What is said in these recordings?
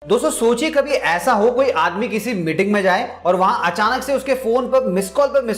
दोस्तों सोचिए कभी ऐसा हो कोई आदमी किसी मीटिंग में जाए और वहां अचानक से उसके फोन पर मिस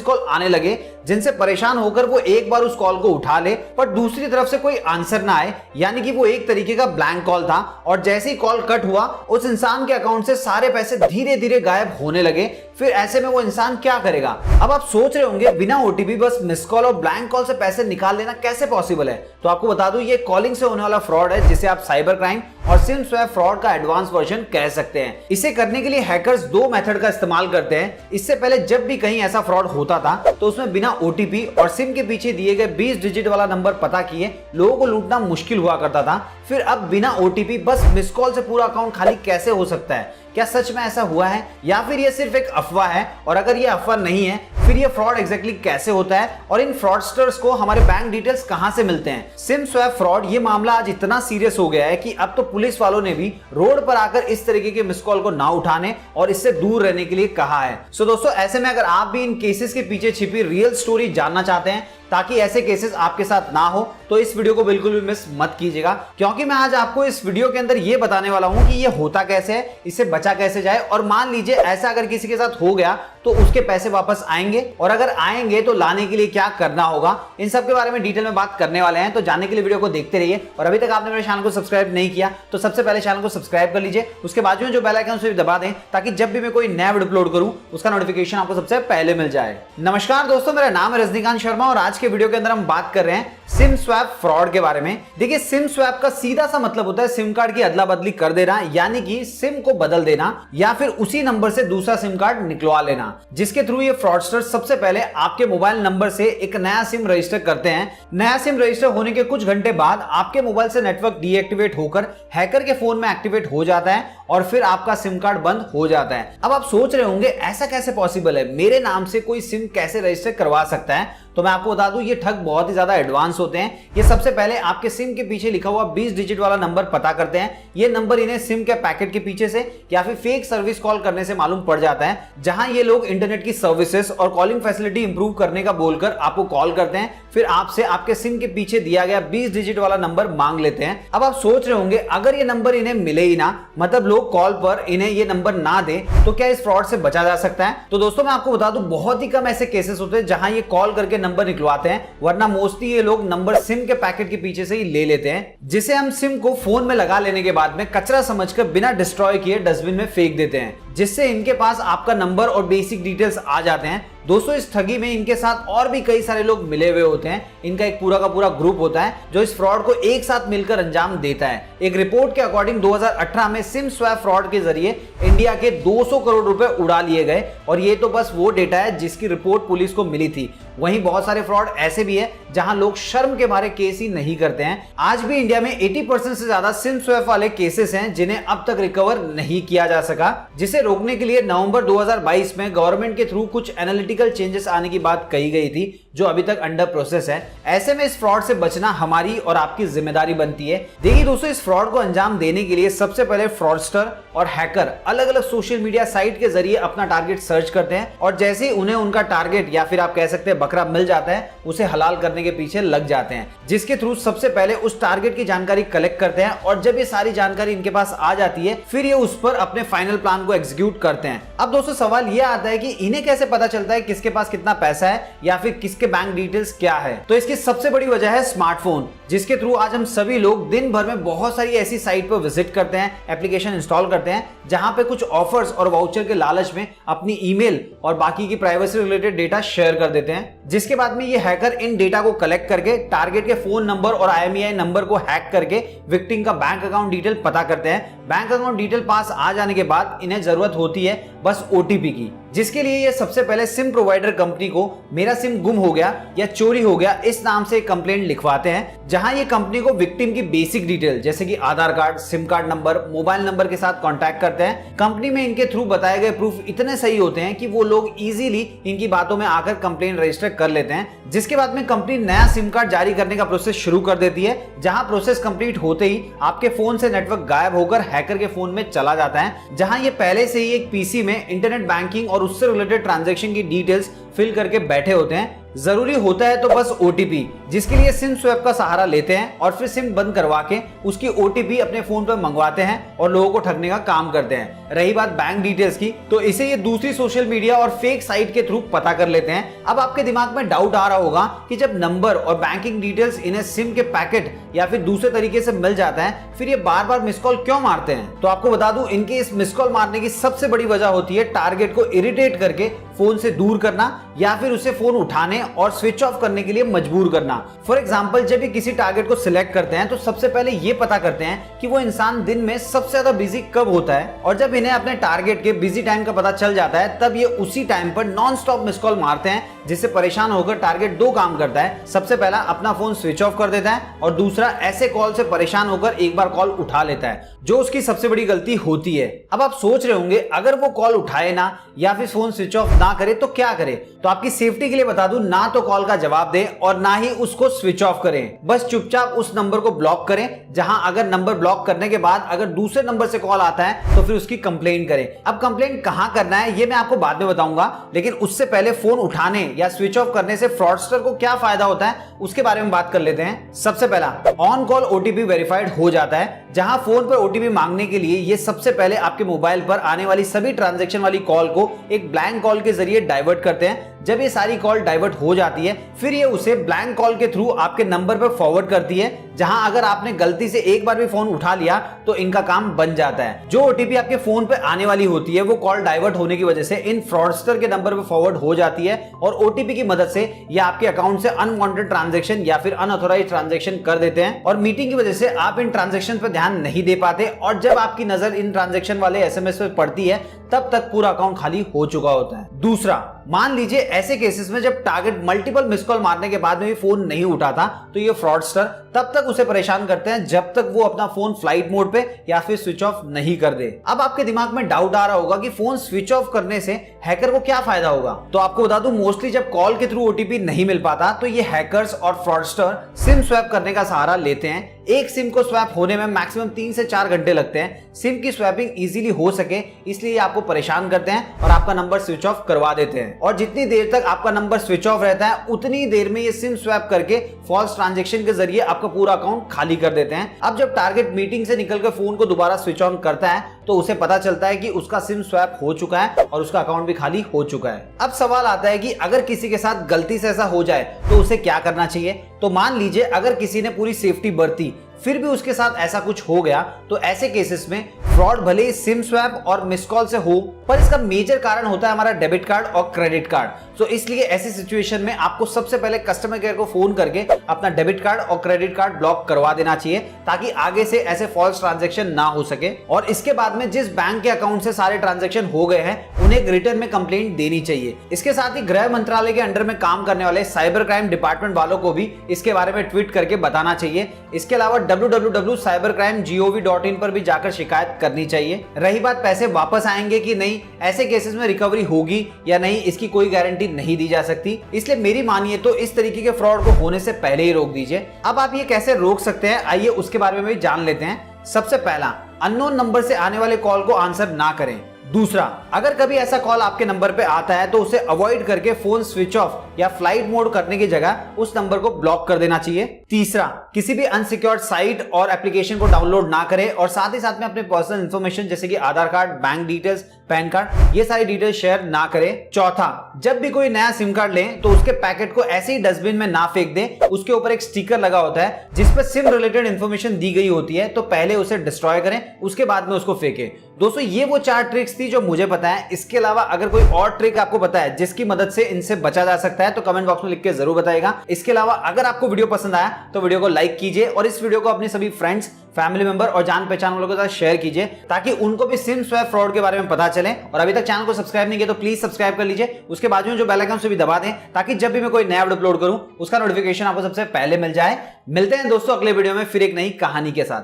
कॉल आने लगे, जिनसे परेशान होकर वो एक बार उस कॉल को उठा ले पर दूसरी तरफ से कोई आंसर ना आए, यानी कि वो एक तरीके का ब्लैंक कॉल था। और जैसे ही कॉल कट हुआ उस इंसान के अकाउंट से सारे पैसे धीरे धीरे गायब होने लगे। फिर ऐसे में वो इंसान क्या करेगा? अब आप सोच रहे होंगे बिना ओटीपी बस मिस कॉल और ब्लैंक कॉल से पैसे निकाल लेना कैसे पॉसिबल है? तो आपको बता दूं ये कॉलिंग से होने वाला फ्रॉड है, जिसे आप साइबर क्राइम और सिम स्वैप फ्रॉड का एडवांस वर्जन कह सकते हैं। इसे करने के लिए हैकर्स दो मेथड का इस्तेमाल करते हैं। इससे पहले जब भी कहीं ऐसा फ्रॉड होता था तो उसमें बिना ओटीपी और सिम के पीछे दिए गए 20 डिजिट वाला नंबर पता किए लोगों को लूटना मुश्किल हुआ करता था। फिर अब बिना ओटीपी बस मिस कॉल से पूरा अकाउंट खाली कैसे हो सकता है? क्या सच में ऐसा हुआ है या फिर ये सिर्फ एक अफवाह है? और अगर ये अफवाह नहीं है फिर ये फ्रॉड एग्जैक्टली कैसे होता है और इन फ्रॉडस्टर्स को हमारे बैंक डिटेल्स कहां से मिलते हैं? सिम स्वैप फ्रॉड ये मामला आज इतना सीरियस हो गया है कि अब तो पुलिस वालों ने भी रोड पर आकर इस तरीके के मिस कॉल को ना उठाने और इससे दूर रहने के लिए कहा है। सो दोस्तों ऐसे में अगर आप भी इन केसेस के पीछे छिपी रियल स्टोरी जानना चाहते हैं ताकि ऐसे केसेस आपके साथ ना हो तो इस वीडियो को बिल्कुल भी मिस मत कीजिएगा, क्योंकि मैं आज आपको इस वीडियो के अंदर ये बताने वाला हूं कि ये होता कैसे है, इससे बचा कैसे जाए और मान लीजिए ऐसा अगर किसी के साथ हो गया तो उसके पैसे वापस आएंगे और अगर आएंगे तो लाने के लिए क्या करना होगा, इन सब के बारे में डिटेल में बात करने वाले हैं। तो जानने के लिए वीडियो को देखते रहिए और अभी तक आपने मेरे चैनल को सब्सक्राइब नहीं किया तो सबसे पहले चैनल को सब्सक्राइब कर लीजिए, उसके बाजू में जो बेल आइकन उसे भी दबा दें ताकि जब भी मैं कोई नया वीडियो अपलोड करूं उसका नोटिफिकेशन आपको सबसे पहले मिल जाए। नमस्कार दोस्तों, मेरा नाम है रजनीकांत शर्मा और आज के वीडियो के अंदर हम बात कर रहे हैं सिम स्वैप फ्रॉड के बारे में। देखिए सिम स्वैप का सीधा सा मतलब होता है सिम कार्ड की अदला बदली कर देना, यानी कि सिम को बदल देना या फिर उसी नंबर से दूसरा सिम कार्ड निकलवा लेना, जिसके थ्रू ये फ्रॉडस्टर सबसे पहले आपके मोबाइल नंबर से एक नया सिम रजिस्टर करते हैं। नया सिम रजिस्टर होने के कुछ घंटे बाद आपके मोबाइल से नेटवर्क डीएक्टिवेट होकर हैकर के फोन में एक्टिवेट हो जाता है और फिर आपका सिम कार्ड बंद हो जाता है। अब आप सोच रहे होंगे ऐसा कैसे पॉसिबल है, मेरे नाम से कोई सिम कैसे रजिस्टर करवा सकता है? तो मैं आपको बता दूं ये ठग बहुत ही ज्यादा एडवांस होते हैं। ये सबसे पहले आपके सिम के पीछे लिखा हुआ 20 डिजिट वाला नंबर पता करते हैं। ये नंबर इन्हें सिम के पैकेट के पीछे से या फिर फेक सर्विस कॉल करने से मालूम पड़ जाता है, जहां ये लोग इंटरनेट की सर्विसेज और कॉलिंग फैसिलिटी इंप्रूव करने का बोलकर आपको कॉल करते हैं। फिर आपसे आपके सिम के पीछे दिया गया 20 डिजिट वाला नंबर मांग लेते हैं। अब आप सोच रहे होंगे अगर ये नंबर इन्हें मिले ही ना, मतलब लोग कॉल पर इन्हें ये नंबर ना दे, तो क्या इस फ्रॉड से बचा जा सकता है? तो दोस्तों मैं आपको बता दूं बहुत ही कम ऐसे केसेस होते हैं जहां ये कॉल करके नंबर निकलवाते हैं, वरना मोस्टली ये लोग नंबर सिम के पैकेट के पीछे से ही ले लेते हैं, जिसे हम सिम को फोन में लगा लेने के बाद में कचरा समझकर बिना डिस्ट्रॉय किए डस्टबिन में फेंक देते हैं, जिससे इनके पास आपका नंबर और बेसिक डिटेल्स आ जाते हैं। दोस्तों इस ठगी में इनके साथ और भी कई सारे लोग मिले हुए होते हैं। इनका एक पूरा का पूरा ग्रुप होता है जो इस फ्रॉड को एक साथ मिलकर अंजाम देता है। एक रिपोर्ट के अकॉर्डिंग 2018 में सिम स्वैप फ्रॉड के जरिए इंडिया के 200 करोड़ रुपए उड़ा लिए गए और ये तो बस वो डेटा है जिसकी रिपोर्ट पुलिस को मिली थी। वहीं बहुत सारे फ्रॉड ऐसे भी है जहां लोग शर्म के मारे केस ही नहीं करते हैं। आज भी इंडिया में 80% से ज्यादा सिम स्वैप वाले केसेस हैं जिन्हें अब तक रिकवर नहीं किया जा सका, जिसे रोकने के लिए नवंबर 2022 में गवर्नमेंट के थ्रू कुछ एनालिटिकल चेंजेस आने की बात कही गई थी जो अभी तक अंडर प्रोसेस है। ऐसे में इस फ्रॉड से बचना हमारी और आपकी जिम्मेदारी बनती है। देखिए दोस्तों इस फ्रॉड को अंजाम देने के लिए सबसे पहले फ्रॉडस्टर और हैकर अलग अलग सोशल मीडिया साइट के जरिए अपना टारगेट सर्च करते हैं और जैसे ही उन्हें उनका टारगेट या फिर आप कह सकते हैं बकरा मिल जाता है उसे हलाल करने के पीछे लग जाते हैं, जिसके थ्रू सबसे पहले उस टारगेट की जानकारी कलेक्ट करते हैं और जब ये सारी जानकारी इनके पास आ जाती है फिर ये उस पर अपने फाइनल प्लान को एग्जीक्यूट करते हैं। अब दोस्तों सवाल ये आता है कि इन्हें कैसे पता चलता है किसके पास कितना पैसा है या फिर किसके बैंक डिटेल्स क्या है? तो इसकी सबसे बड़ी वजह है स्मार्टफोन, जिसके थ्रू आज हम सभी लोग दिन भर में बहुत सारी ऐसी साइट पर विजिट करते हैं, एप्लीकेशन इंस्टॉल करते हैं, जहां पे कुछ ऑफर्स और वाउचर के लालच में अपनी ईमेल और बाकी की प्राइवेसी रिलेटेड डेटा शेयर कर देते हैं, जिसके बाद में ये हैकर इन डेटा को कलेक्ट करके टारगेट के फोन नंबर और IMEI नंबर को हैक करके विक्टिम का बैंक अकाउंट डिटेल पता करते हैं। बैंक अकाउंट डिटेल पास आ जाने के बाद इन्हें जरूरत होती है बस OTP की, जिसके लिए ये सबसे पहले सिम प्रोवाइडर कंपनी को मेरा सिम गुम हो गया या चोरी हो गया इस नाम से एक कंप्लेंट लिखवाते हैं, जहां ये कंपनी को विक्टिम की बेसिक डिटेल जैसे कि Aadhaar card, SIM card number, mobile number के साथ कांटेक्ट करते हैं। कंपनी में इनके थ्रू बताए गए प्रूफ इतने सही होते हैं कि वो लोग इजीली इनकी बातों में आकर कंप्लेंट रजिस्टर कर लेते हैं, जिसके बाद में कंपनी नया सिम कार्ड जारी करने का प्रोसेस शुरू कर देती है, जहां प्रोसेस कंप्लीट होते ही आपके फोन से नेटवर्क गायब होकर हैकर के फोन में चला जाता है, जहां ये पहले से ही एक PC में इंटरनेट बैंकिंग और उससे रिलेटेड ट्रांजैक्शन की डिटेल्स फिल करके बैठे होते हैं। जरूरी होता है तो बस ओटीपी, जिसके लिए सिम स्वैप का सहारा लेते हैं और फिर सिम बंद करवा के उसकी ओटीपी अपने फोन पर मंगवाते हैं और लोगों को ठगने का काम करते हैं। रही बात बैंक डिटेल्स की, तो इसे ये दूसरी सोशल मीडिया और फेक साइट के थ्रू पता कर लेते हैं। अब आपके दिमाग में डाउट आ रहा होगा कि जब नंबर और बैंकिंग डिटेल्स इन्हें सिम के पैकेट या फिर दूसरे तरीके से मिल जाता है, फिर ये बार बार मिस कॉल क्यों मारते हैं? तो आपको बता दूं, इनके इस मिस कॉल मारने की सबसे बड़ी वजह होती है टारगेट को इरिटेट करके फोन से दूर करना या फिर उसे फोन उठाने और स्विच ऑफ करने के लिए मजबूर करना। फॉर एग्जांपल, जब ये किसी टारगेट को सिलेक्ट करते हैं तो सबसे पहले ये पता करते हैं कि वो इंसान दिन में सबसे ज्यादा बिजी कब होता है, और जब इन्हें अपने टारगेट के बिजी टाइम का पता चल जाता है तब ये उसी टाइम पर नॉन स्टॉप मिस कॉल मारते हैं, जिससे परेशान होकर टारगेट दो काम करता है। सबसे पहला अपना फोन स्विच ऑफ कर देता है और दूसरा ऐसे कॉल से परेशान होकर एक बार कॉल उठा लेता है, जो उसकी सबसे बड़ी गलती होती है। अब आप सोच रहे होंगे, अगर वो कॉल उठाए ना या फिर फोन स्विच ऑफ ना करे तो क्या करे? तो आपकी सेफ्टी के लिए बता दूं, ना तो कॉल का जवाब दें और ना ही उसको स्विच ऑफ करें। बस चुपचाप उस नंबर को ब्लॉक करें। जहां अगर नंबर ब्लॉक करने के बाद अगर दूसरे नंबर से कॉल आता है तो फिर उसकी कंप्लेंट करें। अब कंप्लेंट कहां करना है ये मैं आपको बाद में बताऊंगा, लेकिन उससे पहले फोन उठाने या स्विच ऑफ करने से फ्रॉडस्टर को क्या फायदा होता है उसके बारे में बात कर लेते हैं। सबसे पहला, ऑन कॉल ओटीपी वेरीफाइड हो जाता है, जहां फोन पर ओटीपी मांगने के लिए ये सबसे पहले आपके मोबाइल पर आने वाली सभी ट्रांजैक्शन वाली कॉल को एक ब्लैंक कॉल के जरिए डाइवर्ट करते हैं। जब ये सारी कॉल डाइवर्ट हो जाती है, फिर ये उसे ब्लैंक कॉल के थ्रू आपके नंबर पर फॉरवर्ड करती है, जहां अगर आपने गलती से एक बार भी फोन उठा लिया तो इनका काम बन जाता है। जो ओटीपी आपके फोन पे आने वाली होती है वो कॉल डाइवर्ट होने की वजह से इन फ्रॉडस्टर के नंबर पर फॉरवर्ड हो जाती है और ओटीपी की मदद से ये आपके अकाउंट से अनवांटेड ट्रांजैक्शन या फिर अनऑथोराइज्ड ट्रांजैक्शन कर देते हैं, और मीटिंग की वजह से आप इन ट्रांजैक्शन पर ध्यान नहीं दे पाते, और जब आपकी नजर इन ट्रांजैक्शन वाले एसएमएस पर पड़ती है तब तक पूरा अकाउंट खाली हो चुका होता है। दूसरा, मान लीजिए ऐसे केसेस में जब टारगेट मल्टीपल मिस कॉल मारने के बाद में भी फोन नहीं उठाता, तो ये फ्रॉडस्टर तब तक उसे परेशान करते हैं जब तक वो अपना फोन फ्लाइट मोड पे या फिर स्विच ऑफ नहीं कर दे। अब आपके दिमाग में डाउट आ रहा होगा कि फोन स्विच ऑफ करने से हैकर को क्या फायदा होगा? तो आपको बता दूं, मोस्टली जब कॉल के थ्रू ओटीपी नहीं मिल पाता तो ये हैकर्स और फ्रॉडस्टर सिम स्वैप करने का सहारा लेते हैं। एक सिम को स्वैप होने में मैक्सिमम 3 से 4 घंटे लगते हैं। सिम की स्वैपिंग इजीली हो सके इसलिए आपको परेशान करते हैं और आपका नंबर स्विच ऑफ करवा देते हैं, और जितनी देर तक आपका नंबर स्विच ऑफ रहता है उतनी देर में ये सिम स्वैप करके फॉल्स ट्रांजैक्शन के जरिए आपका पूरा अकाउंट खाली कर देते हैं। अब जब टारगेट मीटिंग से निकलकर फोन को दोबारा स्विच ऑन करता है तो उसे पता चलता है कि उसका सिम स्वैप हो चुका है और उसका अकाउंट भी खाली हो चुका है। अब सवाल आता है कि अगर किसी के साथ गलती से ऐसा हो जाए तो उसे क्या करना चाहिए? तो मान लीजिए अगर किसी ने पूरी सेफ्टी बरती फिर भी उसके साथ ऐसा कुछ हो गया, तो ऐसे केसेस में फ्रॉड भले ही सिम स्वैप और मिस कॉल से हो, पर इसका मेजर कारण होता है हमारा डेबिट कार्ड और क्रेडिट कार्ड। तो इसलिए ऐसी सिचुएशन में आपको सबसे पहले कस्टमर केयर को फोन करके अपना डेबिट कार्ड और क्रेडिट कार्ड ब्लॉक करवा देना चाहिए, ताकि आगे से ऐसे फॉल्स ट्रांजैक्शन ना हो सके। और इसके बाद में जिस बैंक के अकाउंट से सारे ट्रांजैक्शन हो गए हैं उन्हें एक रिटर्न में कंप्लेंट देनी चाहिए। इसके साथ ही गृह मंत्रालय के अंडर में काम करने वाले साइबर क्राइम डिपार्टमेंट वालों को भी इसके बारे में ट्वीट करके बताना चाहिए। इसके अलावा www.cybercrime.gov.in पर भी जाकर शिकायत करनी चाहिए। रही बात पैसे वापस आएंगे कि नहीं, ऐसे केसेस में रिकवरी होगी या नहीं इसकी कोई गारंटी नहीं दी जा सकती, इसलिए मेरी मानिए तो इस तरीके के फ्रॉड को होने से पहले ही रोक दीजिए। अब आप ये कैसे रोक सकते हैं, आइए उसके बारे में भी जान लेते हैं। सबसे पहला, अननोन नंबर से आने वाले कॉल को आंसर ना करें। दूसरा, अगर कभी ऐसा कॉल आपके नंबर पे आता है तो उसे अवॉइड करके फोन स्विच ऑफ या फ्लाइट मोड करने की जगह उस नंबर को ब्लॉक कर देना चाहिए। तीसरा, किसी भी अनसिक्योर्ड साइट और एप्लीकेशन को डाउनलोड ना करें और साथ ही साथ में अपने पर्सनल इंफॉर्मेशन जैसे कि Aadhaar card, bank details, PAN card, ये सारी डिटेल्स शेयर ना करें। चौथा, जब भी कोई नया सिम कार्ड लें तो उसके पैकेट को ऐसे ही डस्टबिन में ना फेंक दें। उसके ऊपर एक स्टिकर लगा होता है जिस पर सिम रिलेटेड इंफॉर्मेशन दी गई होती है, तो पहले उसे डिस्ट्रॉय करें, उसके बाद में उसको फेंकें। दोस्तों, ये वो 4 ट्रिक्स थी जो मुझे पता है। इसके अलावा अगर कोई और ट्रिक आपको पता है जिसकी मदद से इनसे बचा जा सकता है तो कमेंट बॉक्स में लिख के जरूर बताइएगा। इसके अलावा अगर आपको वीडियो पसंद आया तो वीडियो को लाइक कीजिए और इस वीडियो को अपने सभी फ्रेंड्स, फैमिली मेंबर और जान पहचान वालों के साथ शेयर कीजिए, ताकि उनको भी सिम स्वैप फ्रॉड के बारे में पता चले। और अभी तक चैनल को सब्सक्राइब नहीं किया तो प्लीज सब्सक्राइब कर लीजिए, उसके बाजू में जो बेल आइकन से भी दबा दें, ताकि जब भी मैं कोई नया वीडियो अपलोड करूं उसका नोटिफिकेशन आपको सबसे पहले मिल जाए। मिलते हैं दोस्तों अगले वीडियो में फिर एक नई कहानी के साथ।